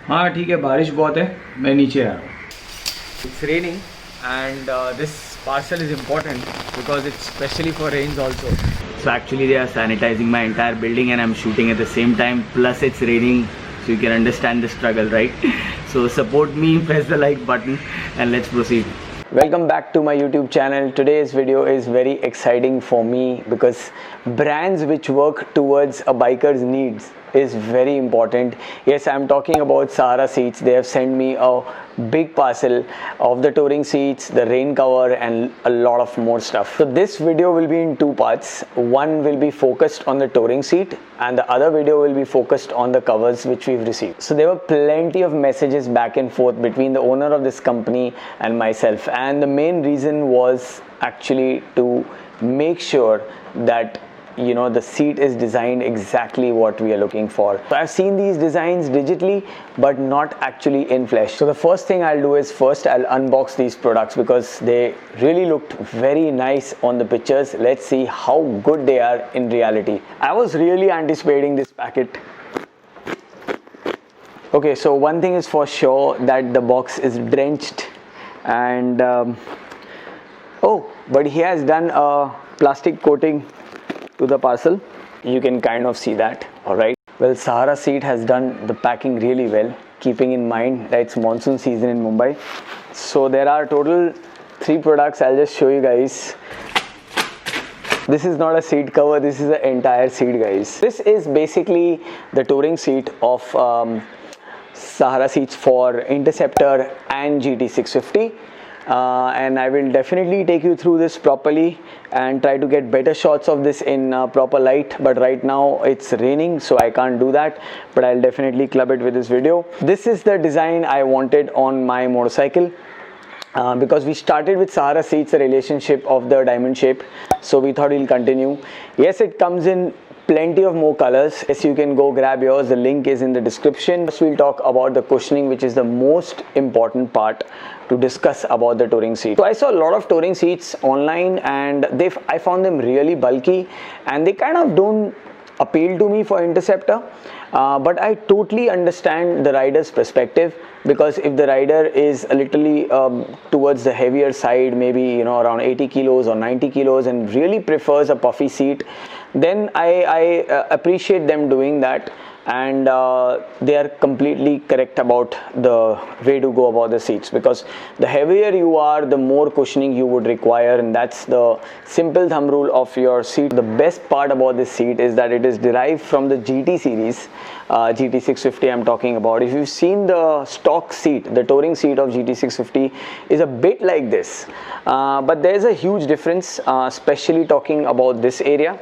हाँ ठीक है, बारिश बहुत है, मैं नीचे आ रहा हूँ. It's raining and this parcel is important because it's specially for rains also. So actually they are sanitizing my entire building and I'm shooting at the same time, plus it's raining, so you can understand the struggle, right? So support me, press the like button and let's proceed. Welcome back to my YouTube channel. Today's video is very exciting for me because brands which work towards a biker's needs is very important. Yes, I'm talking about Sahara Seats. They have sent me a big parcel of the touring seats, the rain cover and a lot of more stuff. So this video will be in two parts. One will be focused on the touring seat and the other video will be focused on the covers which we've received. So there were plenty of messages back and forth between the owner of this company and myself, and the main reason was actually to make sure that the seat is designed exactly what we are looking for. So I've seen these designs digitally but not actually in flesh. So the first thing I'll do is first I'll unbox these products because they really looked very nice on the pictures. Let's see how good they are in reality. I was really anticipating this packet. Okay, so one thing is for sure, that the box is drenched and but he has done a plastic coating to the parcel. You can kind of see that. Alright, well, Sahara Seat has done the packing really well, keeping in mind that it's monsoon season in Mumbai. So there are total 3 products. I'll just show you guys. This is not a seat cover, this is the entire seat, guys. This is basically the touring seat of Sahara Seats for Interceptor and GT650. And I will definitely take you through this properly and try to get better shots of this in proper light, but right now it's raining so I can't do that, but I'll definitely club it with this video. This is the design I wanted on my motorcycle because we started with Sahara Seats, a relationship of the diamond shape, so we thought we'll continue. Yes, it comes in plenty of more colors. Yes, you can go grab yours, the link is in the description. First we'll talk about the cushioning, which is the most important part to discuss about the touring seat. So I saw a lot of touring seats online and I found them really bulky and they kind of don't appeal to me for Interceptor, but I totally understand the rider's perspective, because if the rider is a little towards the heavier side, maybe around 80 kilos or 90 kilos and really prefers a puffy seat, then I appreciate them doing that, and they are completely correct about the way to go about the seats, because the heavier you are, the more cushioning you would require, and that's the simple thumb rule of your seat. The best part about this seat is that it is derived from the GT series, GT650 I'm talking about. If you've seen the stock seat, the touring seat of GT650 is a bit like this, but there's a huge difference, especially talking about this area.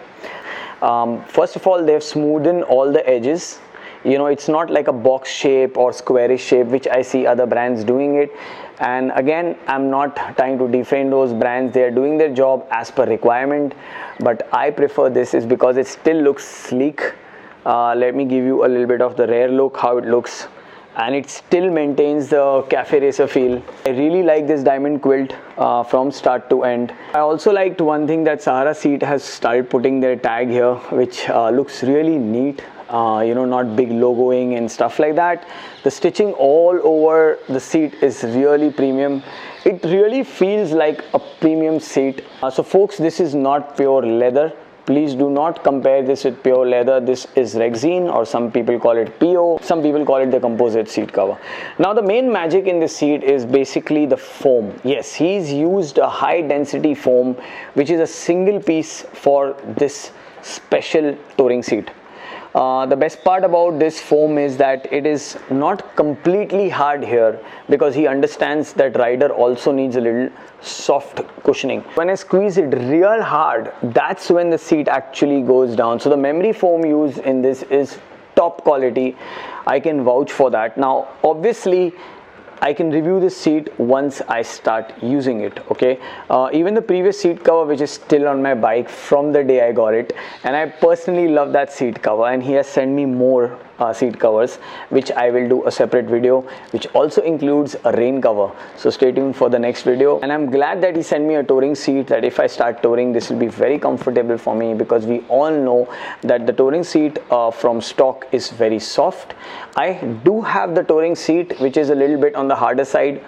First of all, they've smoothened all the edges. It's not like a box shape or squarish shape which I see other brands doing it, and again, I'm not trying to defend those brands. They are doing their job as per requirement, but I prefer this is because it still looks sleek. Let me give you a little bit of the rear look, how it looks, and it still maintains the cafe racer feel. I really like this diamond quilt from start to end. I also liked one thing, that Sahara Seat has started putting their tag here, which looks really neat. Not big logoing and stuff like that. The stitching all over the seat is really premium. It really feels like a premium seat. So folks, this is not pure leather. Please do not compare this with pure leather. This is Rexine, or some people call it PO. Some people call it the composite seat cover. Now the main magic in this seat is basically the foam. Yes, he's used a high density foam, which is a single piece for this special touring seat. The best part about this foam is that it is not completely hard here, because he understands that rider also needs a little soft cushioning. When I squeeze it real hard, that's when the seat actually goes down. So the memory foam used in this is top quality. I can vouch for that. Now obviously I can review this seat once I start using it, okay? Even the previous seat cover, which is still on my bike from the day I got it, and I personally love that seat cover, and he has sent me more seat covers, which I will do a separate video, which also includes a rain cover. So stay tuned for the next video. And I'm glad that he sent me a touring seat, that if I start touring, this will be very comfortable for me, because we all know that the touring seat from stock is very soft. I do have the touring seat which is a little bit on the harder side,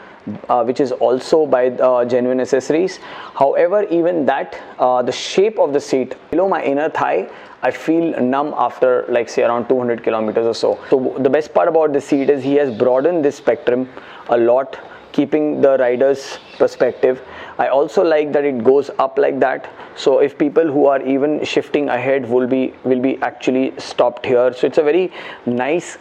which is also by Genuine Accessories. However, even that, the shape of the seat below my inner thigh, I feel numb after like say around 200 kilometers or so. So the best part about the seat is he has broadened this spectrum a lot, keeping the rider's perspective. I also like that it goes up like that, so if people who are even shifting ahead will be actually stopped here. So it's a very nice,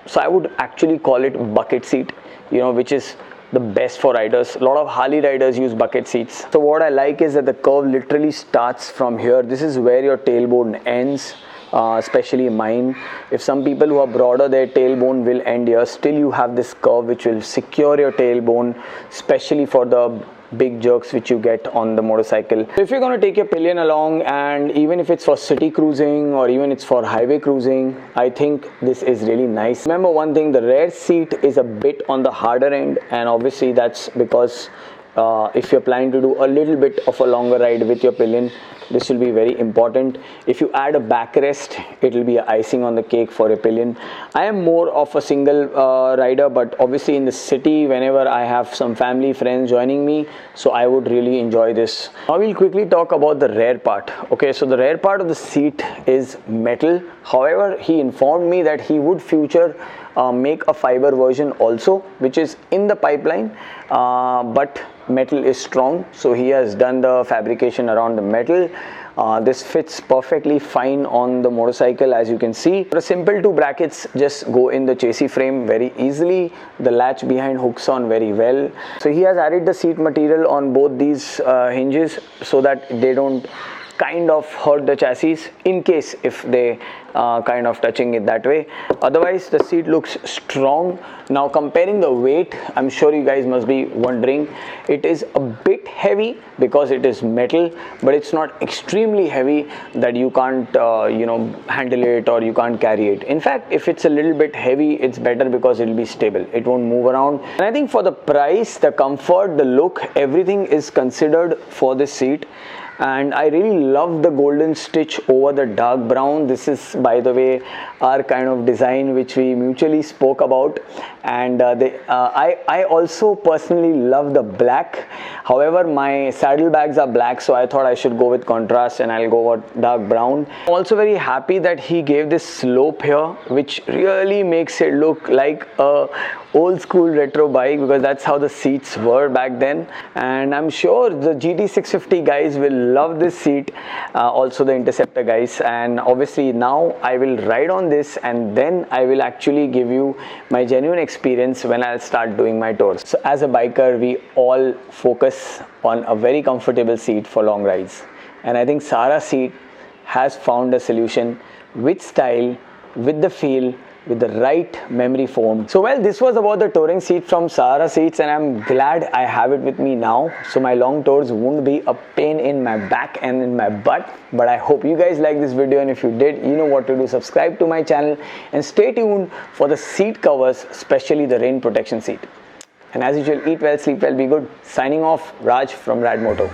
so I would actually call it bucket seat, you know, which is the best for riders. A lot of Harley riders use bucket seats. So what I like is that the curve literally starts from here. This is where your tailbone ends, especially mine. If some people who are broader, their tailbone will end here. Still you have this curve which will secure your tailbone, especially for the big jerks which you get on the motorcycle. So if you're going to take your pillion along, and even if it's for city cruising or even it's for highway cruising, I think this is really nice. Remember one thing, the rear seat is a bit on the harder end, and obviously that's because if you're planning to do a little bit of a longer ride with your pillion, this will be very important. If you add a backrest, it will be a icing on the cake for a pillion. I am more of a single rider, but obviously in the city, whenever I have some family friends joining me, so I would really enjoy this. Now we'll quickly talk about the rear part. Okay, so the rear part of the seat is metal. However, he informed me that he would make a fiber version also, which is in the pipeline, but metal is strong, so he has done the fabrication around the metal. This fits perfectly fine on the motorcycle, as you can see. The simple two brackets just go in the chassis frame very easily. The latch behind hooks on very well. So he has added the seat material on both these hinges so that they don't kind of hurt the chassis in case if they kind of touching it that way. Otherwise the seat looks strong. Now comparing the weight, I'm sure you guys must be wondering, it is a bit heavy because it is metal, but it's not extremely heavy that you can't you know, handle it or you can't carry it. In fact, if it's a little bit heavy, it's better because it'll be stable, it won't move around. And I think for the price, the comfort, the look, everything is considered for this seat. And I really love the golden stitch over the dark brown. This is, by the way, our kind of design which we mutually spoke about. And I also personally love the black. However, my saddlebags are black, so I thought I should go with contrast and I'll go with dark brown. I'm also very happy that he gave this slope here, which really makes it look like a old school retro bike, because that's how the seats were back then. And I'm sure the GT650 guys will love this seat, also the Interceptor guys. And obviously now I will ride on this, and then I will actually give you my genuine experience when I'll start doing my tours. So as a biker, we all focus on a very comfortable seat for long rides, and I think Sahara seat has found a solution with style, with the feel, with the right memory foam. So well, this was about the touring seat from Sahara Seats, and I'm glad I have it with me now, so my long tours won't be a pain in my back and in my butt. But I hope you guys like this video, and if you did, you know what to do. Subscribe to my channel and stay tuned for the seat covers, especially the rain protection seat. And as usual, eat well, sleep well, be good. Signing off, Raj from Rad Moto.